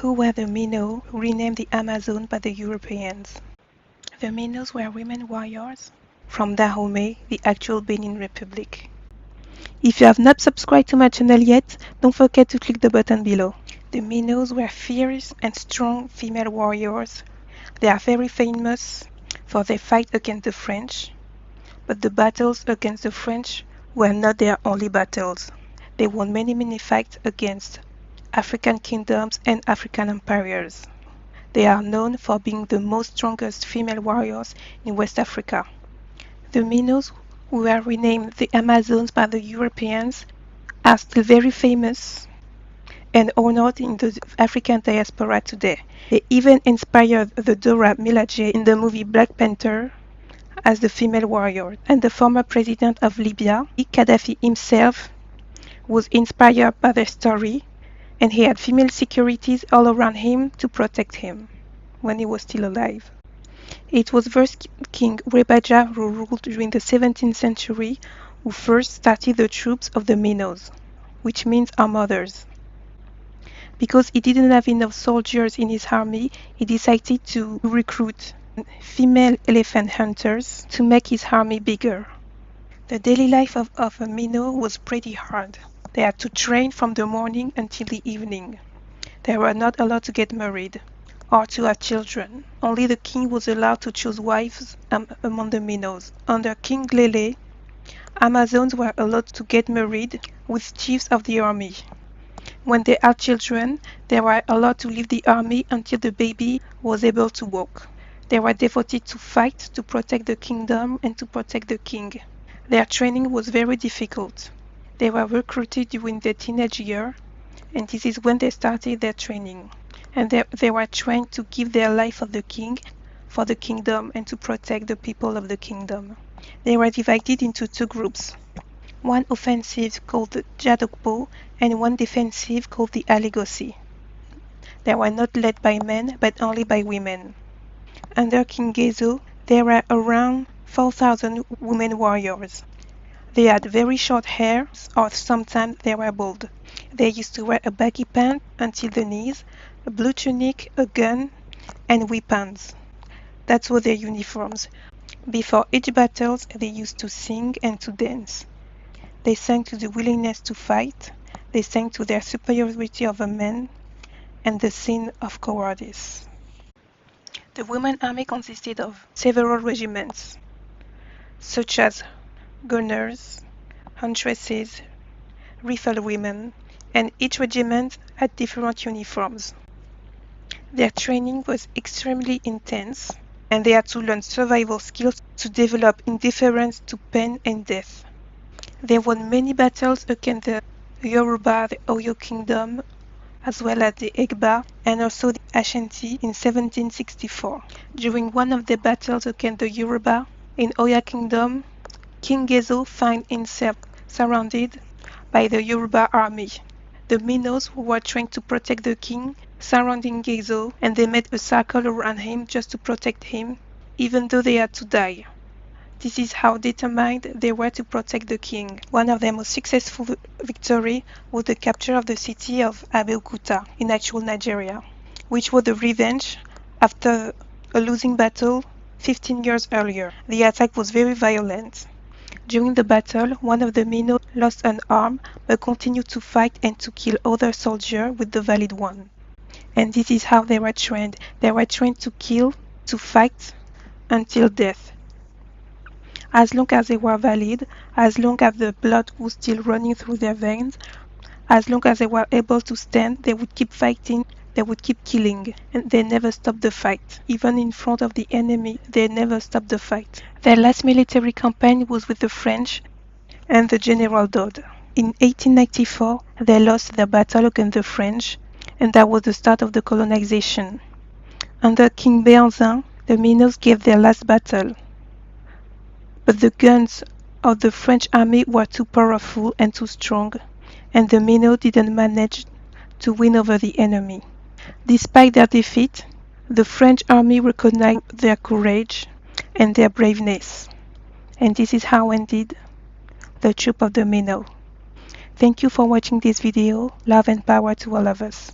Who were the Mino, renamed the Amazon by the Europeans? The Minos were women warriors from Dahomey, the actual Benin Republic. If you have not subscribed to my channel yet, don't forget to click the button below. The Minos were fierce and strong female warriors. They are very famous for their fight against the French, but the battles against the French were not their only battles. They won many fights against African kingdoms and African empires. They are known for being the most strongest female warriors in West Africa. The Minos, who were renamed the Amazons by the Europeans, are still very famous and honored in the African diaspora today. They even inspired the Dora Milaje in the movie Black Panther as the female warrior. And the former president of Libya, Gaddafi himself, was inspired by their story, and he had female securities all around him to protect him when he was still alive. It was first King Rebaja who ruled during the 17th century who first started the troops of the Minos, which means our mothers. Because he didn't have enough soldiers in his army, he decided to recruit female elephant hunters to make his army bigger. The daily life of a Mino was pretty hard. They had to train from the morning until the evening. They were not allowed to get married or to have children. Only the king was allowed to choose wives among the Minos. Under King Lele, Amazons were allowed to get married with chiefs of the army. When they had children, they were allowed to leave the army until the baby was able to walk. They were devoted to fight, to protect the kingdom, and to protect the king. Their training was very difficult. They were recruited during their teenage year, and this is when they started their training. And they were trained to give their life for the king, for the kingdom, and to protect the people of the kingdom. They were divided into two groups. One offensive called the Jadokpo and one defensive called the Aligosi. They were not led by men, but only by women. Under King Gezo, there were around 4,000 women warriors. They had very short hair, or sometimes they were bald. They used to wear a baggy pant until the knees, a blue tunic, a gun, and weapons. That were their uniforms. Before each battle, they used to sing and to dance. They sang to the willingness to fight, they sang to their superiority over men, and the sin of cowardice. The women army consisted of several regiments, such as gunners, huntresses, riflewomen, and each regiment had different uniforms. Their training was extremely intense, and they had to learn survival skills to develop indifference to pain and death. They won many battles against the Yoruba, the Oyo Kingdom, as well as the Egba, and also the Ashanti in 1764. During one of the battles against the Yoruba in Oyo Kingdom, King Gezo found himself surrounded by the Yoruba army. The Minos, who were trained to protect the king, surrounding Gezo, and they made a circle around him just to protect him, even though they had to die. This is how determined they were to protect the king. One of their most successful victories was the capture of the city of Abeokuta in actual Nigeria, which was the revenge after a losing battle 15 years earlier. The attack was very violent. During the battle, one of the Mino lost an arm but continued to fight and to kill other soldiers with the valid one. And this is how they were trained. They were trained to kill, to fight until death. As long as they were valid, as long as the blood was still running through their veins, as long as they were able to stand, they would keep fighting, they would keep killing, and they never stopped the fight. Even in front of the enemy, they never stopped the fight. Their last military campaign was with the French and the General Dodd. In 1894, they lost their battle against the French, and that was the start of the colonization. Under King Béanzin, the Minos gave their last battle. But the guns of the French army were too powerful and too strong, and the Mino didn't manage to win over the enemy. Despite their defeat, the French army recognized their courage and their braveness. And this is how ended the troop of the Mino. Thank you for watching this video. Love and power to all of us.